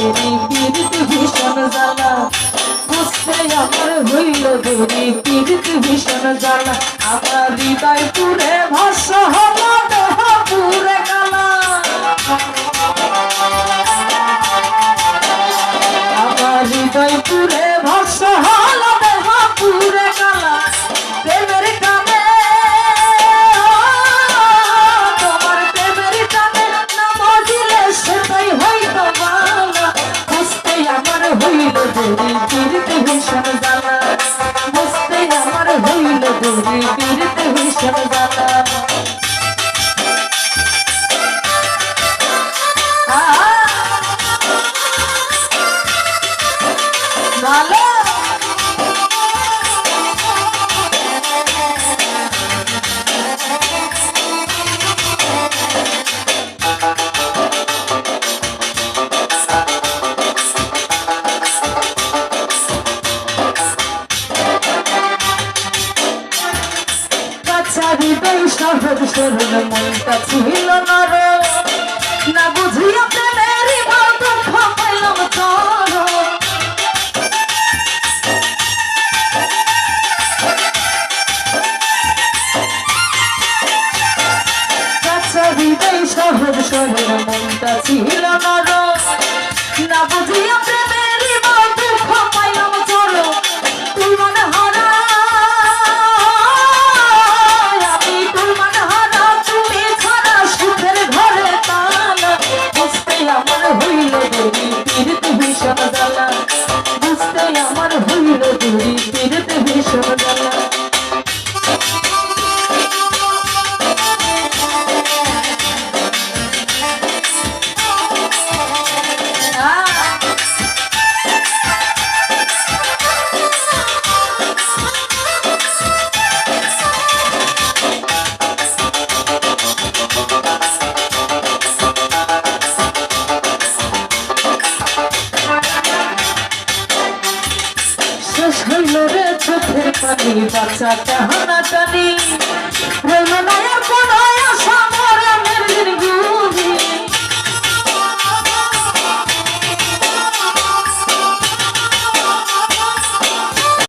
দেরি পীড়িত ভীষণ জ্বালা বুঝতে আমার হইল দেরি পীড়িত ভীষণ জ্বালা আমার হৃদয় পুরে ভস্ম হল দেহ পুরে কালা আমার হৃদয় পুরে ভস্ম হল দেহ পুরে কালা প্রেমের টানে তোমার প্রেমের টানে না মজিলে সেটাই হইতো বালা বুঝতে আমার হইল দেরি পীড়িত ভীষণ জ্বালা বুঝতে আমার হইল দেরি পীড়িত ভীষণ জ্বালা ভালো হৃদয় সহজ সরল মনটা ছিল নর না বুঝিয়া প্রেমেরই ভাব দুঃখ পাইলাম তোর কাঁচা হৃদয় সহজ সরল মনটা ছিল নর না বুঝিয়া প্রেমেরই ভাব দুঃখ পাইলাম তোর তুই মনে হারা পীড়িত ভীষণ জ্বালা বুঝতে আমার হইল দেরি পীড়িত ভীষণ জ্বালা হইল রে চোখের পানি বাচ্চা টানা টানি রইল না